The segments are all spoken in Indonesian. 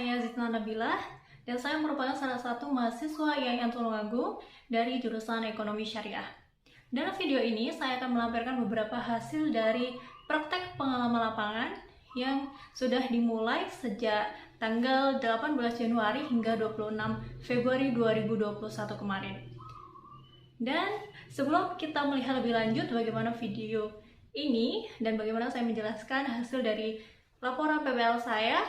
saya Zitna Nabila dan saya merupakan salah satu mahasiswa IAIN Tulungagung dari jurusan Ekonomi Syariah. Dalam video ini saya akan melampirkan beberapa hasil dari praktek pengalaman lapangan yang sudah dimulai sejak tanggal 18 Januari hingga 26 Februari 2021 kemarin. Dan sebelum kita melihat lebih lanjut bagaimana video ini dan bagaimana saya menjelaskan hasil dari laporan PPL saya,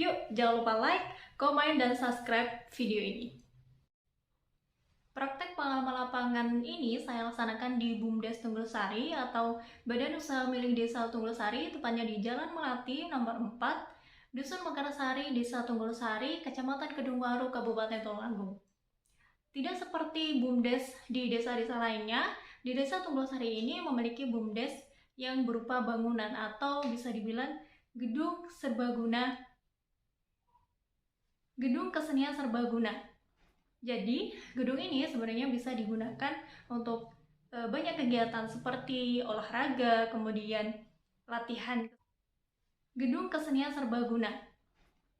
yuk jangan lupa like, komen, dan subscribe video ini. Praktek pengalaman lapangan ini saya laksanakan di BUMDes Tunggulsari atau Badan Usaha Milik Desa Tunggulsari, tepatnya di Jalan Melati nomor 4, Dusun Mekarsari, Desa Tunggulsari, Kecamatan Kedungwaru, Kabupaten Tulungagung. Tidak seperti BUMDes di desa-desa lainnya, di Desa Tunggulsari ini memiliki BUMDes yang berupa bangunan atau bisa dibilang gedung serbaguna, gedung kesenian serbaguna. Jadi, gedung ini sebenarnya bisa digunakan untuk banyak kegiatan seperti olahraga, kemudian latihan. Gedung kesenian serbaguna.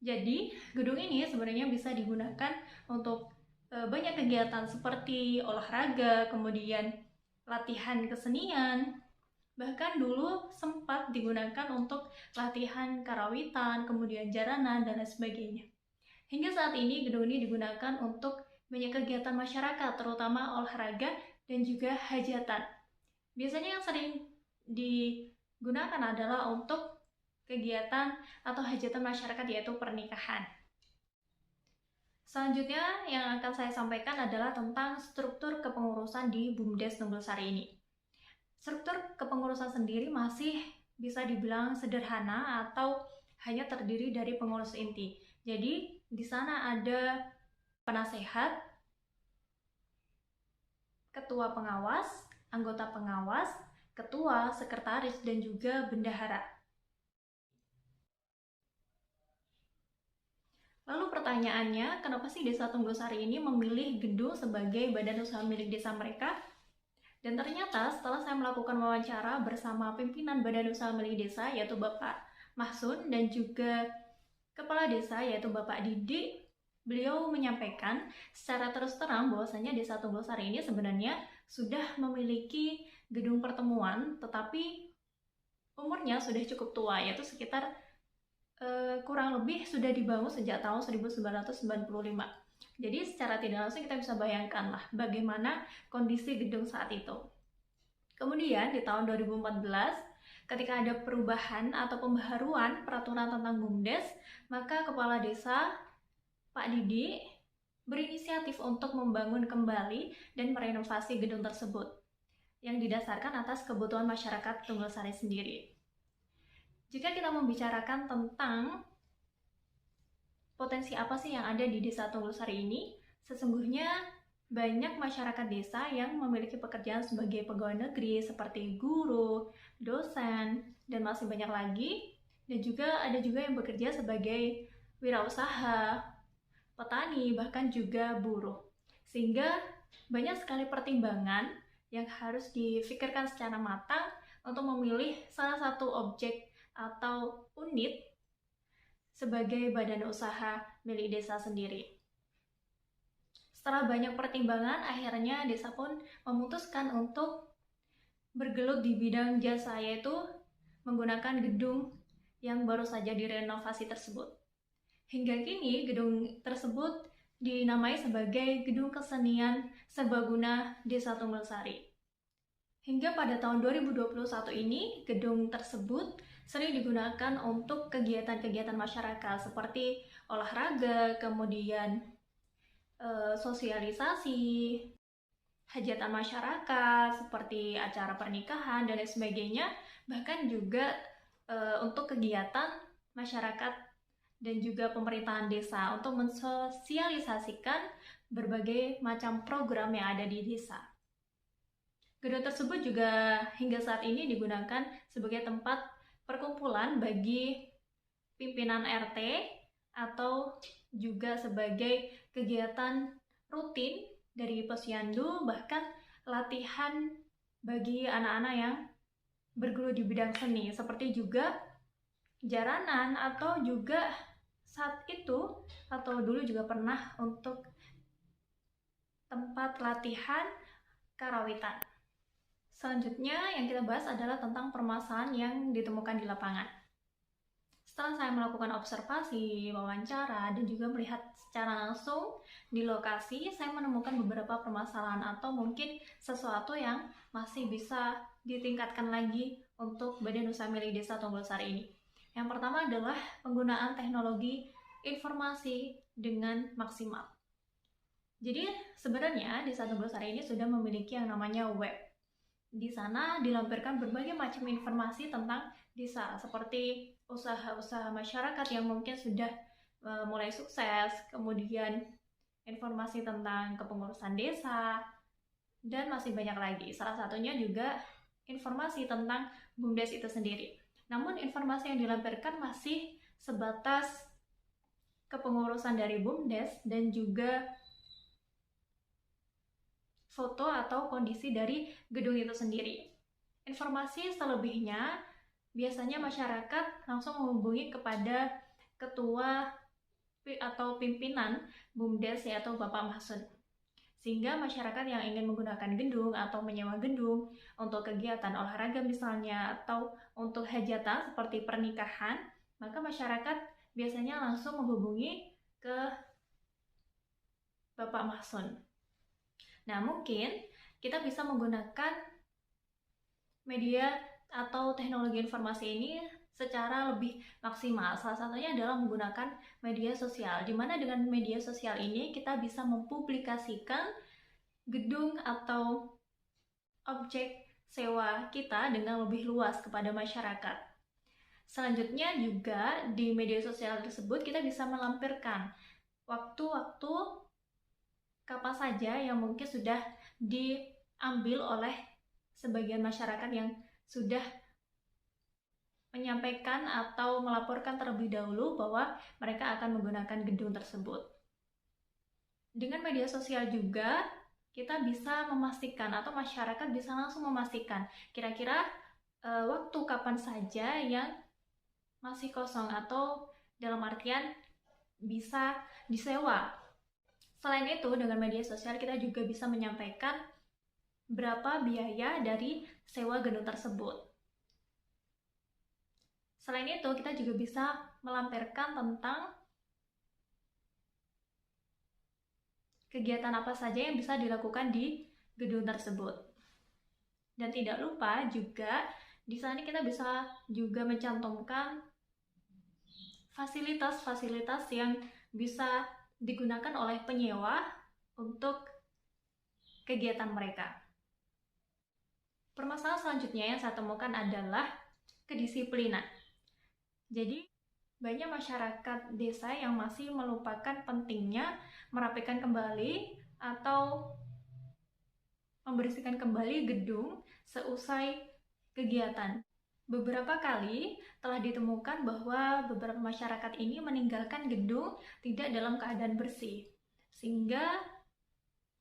Jadi, gedung ini sebenarnya bisa digunakan untuk banyak kegiatan seperti olahraga, kemudian latihan kesenian. Bahkan dulu sempat digunakan untuk latihan karawitan, kemudian jaranan, dan lain sebagainya. Hingga saat ini gedung ini digunakan untuk banyak kegiatan masyarakat, terutama olahraga dan juga hajatan. Biasanya yang sering digunakan adalah untuk kegiatan atau hajatan masyarakat, yaitu pernikahan. Selanjutnya yang akan saya sampaikan adalah tentang struktur kepengurusan di BUMDes Tunggulsari ini. Struktur kepengurusan sendiri masih bisa dibilang sederhana atau hanya terdiri dari pengurus inti. Jadi di sana ada penasehat, ketua pengawas, anggota pengawas, ketua, sekretaris, dan juga bendahara. Lalu pertanyaannya, kenapa sih Desa Tunggulsari ini memilih gedung sebagai badan usaha milik desa mereka? Dan ternyata setelah saya melakukan wawancara bersama pimpinan badan usaha milik desa, yaitu Bapak Mahsun, dan juga kepala desa, yaitu Bapak Didi, beliau menyampaikan secara terus terang bahwasanya Desa Tunggulsari ini sebenarnya sudah memiliki gedung pertemuan, tetapi umurnya sudah cukup tua, yaitu sekitar kurang lebih sudah dibangun sejak tahun 1995. Jadi secara tidak langsung kita bisa bayangkan lah bagaimana kondisi gedung saat itu. Kemudian di tahun 2014, ketika ada perubahan atau pembaharuan peraturan tentang BUMDes, maka Kepala Desa Pak Didi berinisiatif untuk membangun kembali dan merenovasi gedung tersebut yang didasarkan atas kebutuhan masyarakat Tunggulsari sendiri. Jika kita membicarakan tentang potensi apa sih yang ada di Desa Tunggulsari ini, sesungguhnya banyak masyarakat desa yang memiliki pekerjaan sebagai pegawai negeri seperti guru, dosen, dan masih banyak lagi. Dan juga ada juga yang bekerja sebagai wirausaha, petani, bahkan juga buruh. Sehingga banyak sekali pertimbangan yang harus difikirkan secara matang untuk memilih salah satu objek atau unit sebagai badan usaha milik desa sendiri. Setelah banyak pertimbangan, akhirnya desa pun memutuskan untuk bergelut di bidang jasa, yaitu menggunakan gedung yang baru saja direnovasi tersebut. Hingga kini gedung tersebut dinamai sebagai Gedung Kesenian Serbaguna Desa Tunggulsari. Hingga pada tahun 2021 ini, gedung tersebut sering digunakan untuk kegiatan-kegiatan masyarakat seperti olahraga, kemudian sosialisasi, hajatan masyarakat seperti acara pernikahan dan lain sebagainya, bahkan juga untuk kegiatan masyarakat dan juga pemerintahan desa untuk mensosialisasikan berbagai macam program yang ada di desa. Gedung tersebut juga hingga saat ini digunakan sebagai tempat perkumpulan bagi pimpinan RT atau juga sebagai kegiatan rutin dari posyandu, bahkan latihan bagi anak-anak yang bergelut di bidang seni, seperti juga jaranan atau juga saat itu atau dulu juga pernah untuk tempat latihan karawitan. Selanjutnya yang kita bahas adalah tentang permasalahan yang ditemukan di lapangan. Setelah saya melakukan observasi, wawancara, dan juga melihat secara langsung di lokasi, saya menemukan beberapa permasalahan atau mungkin sesuatu yang masih bisa ditingkatkan lagi untuk Badan Usaha Milik Desa Tunggul Sari ini. Yang pertama adalah penggunaan teknologi informasi dengan maksimal. Jadi sebenarnya Desa Tunggul Sari ini sudah memiliki yang namanya web. Di sana dilampirkan berbagai macam informasi tentang desa, seperti usaha-usaha masyarakat yang mungkin sudah mulai sukses, kemudian informasi tentang kepengurusan desa, dan masih banyak lagi. Salah satunya juga informasi tentang BUMDes itu sendiri. Namun informasi yang dilampirkan masih sebatas kepengurusan dari BUMDes dan juga foto atau kondisi dari gedung itu sendiri. Informasi selebihnya biasanya masyarakat langsung menghubungi kepada ketua atau pimpinan BUMDes yaitu Bapak Mahsun. Sehingga masyarakat yang ingin menggunakan gedung atau menyewa gedung untuk kegiatan olahraga misalnya atau untuk hajatan seperti pernikahan, maka masyarakat biasanya langsung menghubungi ke Bapak Mahsun. Nah, mungkin kita bisa menggunakan media atau teknologi informasi ini secara lebih maksimal. Salah satunya adalah menggunakan media sosial, di mana dengan media sosial ini kita bisa mempublikasikan gedung atau objek sewa kita dengan lebih luas kepada masyarakat. Selanjutnya juga di media sosial tersebut kita bisa melampirkan waktu-waktu kapan saja yang mungkin sudah diambil oleh sebagian masyarakat yang sudah menyampaikan atau melaporkan terlebih dahulu bahwa mereka akan menggunakan gedung tersebut. Dengan media sosial juga kita bisa memastikan atau masyarakat bisa langsung memastikan kira-kira waktu kapan saja yang masih kosong atau dalam artian bisa disewa. Selain itu, dengan media sosial kita juga bisa menyampaikan berapa biaya dari sewa gedung tersebut. Selain itu, kita juga bisa melampirkan tentang kegiatan apa saja yang bisa dilakukan di gedung tersebut. Dan tidak lupa juga di sana kita bisa juga mencantumkan fasilitas-fasilitas yang bisa digunakan oleh penyewa untuk kegiatan mereka. Permasalahan selanjutnya yang saya temukan adalah kedisiplinan. Jadi, banyak masyarakat desa yang masih melupakan pentingnya merapikan kembali atau membersihkan kembali gedung seusai kegiatan. Beberapa kali telah ditemukan bahwa beberapa masyarakat ini meninggalkan gedung tidak dalam keadaan bersih, sehingga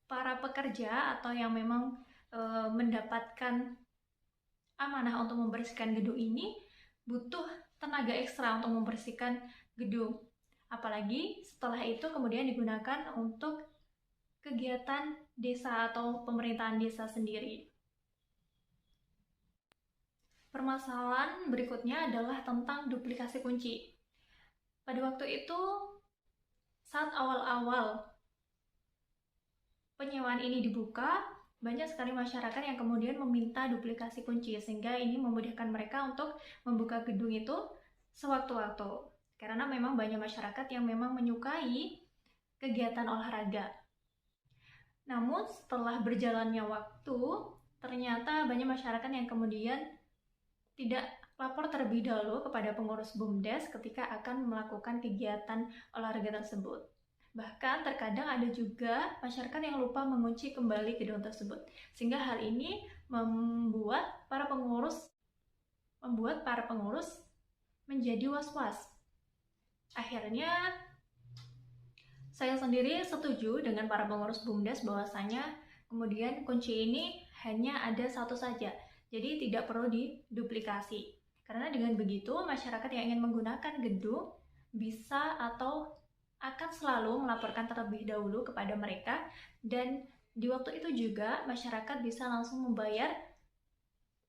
para pekerja atau yang memang mendapatkan amanah untuk membersihkan gedung ini butuh tenaga ekstra untuk membersihkan gedung. Apalagi setelah itu kemudian digunakan untuk kegiatan desa atau pemerintahan desa sendiri. Permasalahan berikutnya adalah tentang duplikasi kunci. Pada waktu itu, saat awal-awal penyewaan ini dibuka, banyak sekali masyarakat yang kemudian meminta duplikasi kunci, sehingga ini memudahkan mereka untuk membuka gedung itu sewaktu-waktu. Karena memang banyak masyarakat yang memang menyukai kegiatan olahraga. Namun setelah berjalannya waktu, ternyata banyak masyarakat yang kemudian tidak lapor terlebih dahulu kepada pengurus BUMDes ketika akan melakukan kegiatan olahraga tersebut. Bahkan terkadang ada juga masyarakat yang lupa mengunci kembali gedung tersebut, sehingga hal ini membuat para pengurus menjadi was-was. Akhirnya saya sendiri setuju dengan para pengurus BUMDes bahwasanya kemudian kunci ini hanya ada satu saja, jadi tidak perlu diduplikasi. Karena dengan begitu masyarakat yang ingin menggunakan gedung bisa atau akan selalu melaporkan terlebih dahulu kepada mereka, dan di waktu itu juga masyarakat bisa langsung membayar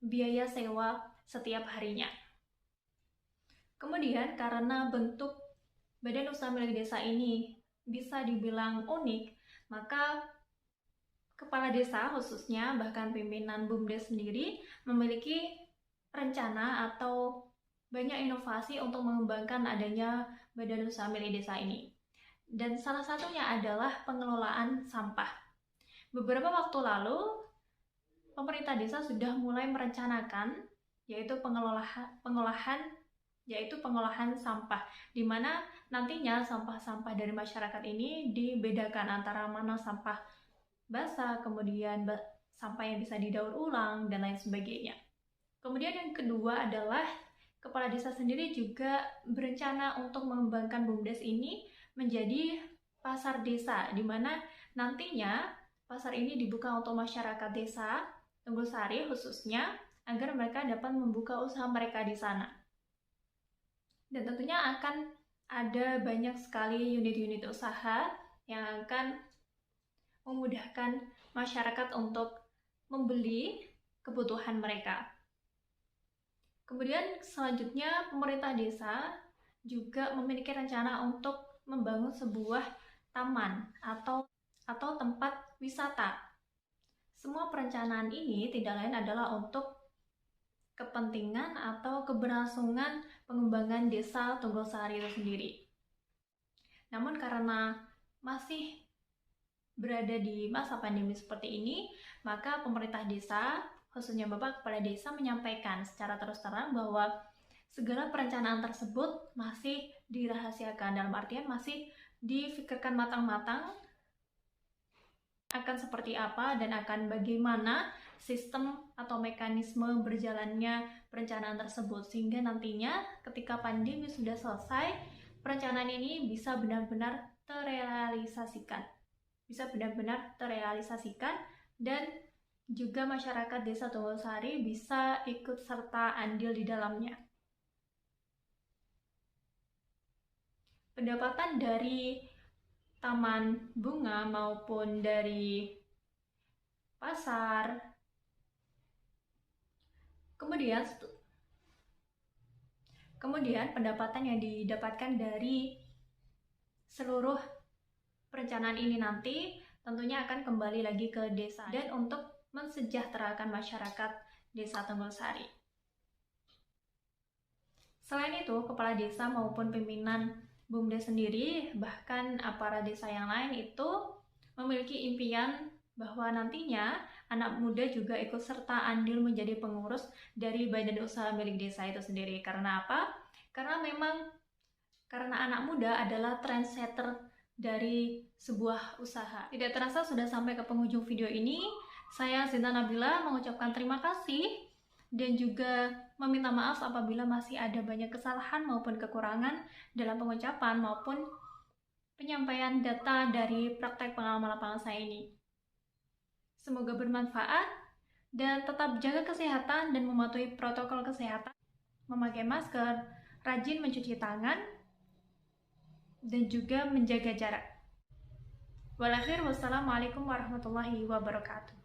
biaya sewa setiap harinya. Kemudian karena bentuk badan usaha milik desa ini bisa dibilang unik, maka kepala desa khususnya bahkan pimpinan BUMDes sendiri memiliki rencana atau banyak inovasi untuk mengembangkan adanya badan usaha milik desa ini. Dan salah satunya adalah pengelolaan sampah. Beberapa waktu lalu, pemerintah desa sudah mulai merencanakan yaitu pengolahan sampah, di mana nantinya sampah-sampah dari masyarakat ini dibedakan antara mana sampah basah, kemudian sampah yang bisa didaur ulang, dan lain sebagainya. Kemudian yang kedua adalah kepala desa sendiri juga berencana untuk mengembangkan BUMDes ini menjadi pasar desa, di mana nantinya pasar ini dibuka untuk masyarakat desa Tunggulsari khususnya, agar mereka dapat membuka usaha mereka di sana. Dan tentunya akan ada banyak sekali unit-unit usaha yang akan memudahkan masyarakat untuk membeli kebutuhan mereka. Kemudian selanjutnya pemerintah desa juga memiliki rencana untuk membangun sebuah taman atau tempat wisata. Semua perencanaan ini tidak lain adalah untuk kepentingan atau keberlangsungan pengembangan desa Tunggulsari itu sendiri. Namun karena masih berada di masa pandemi seperti ini, maka pemerintah desa, khususnya Bapak Kepala Desa, menyampaikan secara terus terang bahwa segala perencanaan tersebut masih dirahasiakan, dalam artian masih difikirkan matang-matang akan seperti apa dan akan bagaimana sistem atau mekanisme berjalannya perencanaan tersebut, sehingga nantinya ketika pandemi sudah selesai, perencanaan ini bisa benar-benar terrealisasikan dan juga masyarakat desa Tunggulsari bisa ikut serta andil di dalamnya. Pendapatan dari taman bunga maupun dari pasar, kemudian pendapatan yang didapatkan dari seluruh perencanaan ini nanti tentunya akan kembali lagi ke desa dan untuk mensejahterakan masyarakat desa Tunggulsari. Selain itu, kepala desa maupun pimpinan BUMDes sendiri, bahkan aparat desa yang lain itu memiliki impian bahwa nantinya anak muda juga ikut serta andil menjadi pengurus dari badan usaha milik desa itu sendiri. Karena apa? Karena anak muda adalah trendsetter dari sebuah usaha. Tidak terasa sudah sampai ke penghujung video ini. Saya Zinta Nabila mengucapkan terima kasih dan juga meminta maaf apabila masih ada banyak kesalahan maupun kekurangan dalam pengucapan maupun penyampaian data dari praktek pengalaman lapangan saya ini. Semoga bermanfaat dan tetap jaga kesehatan dan mematuhi protokol kesehatan, memakai masker, rajin mencuci tangan, dan juga menjaga jarak. Wassalamualaikum warahmatullahi wabarakatuh.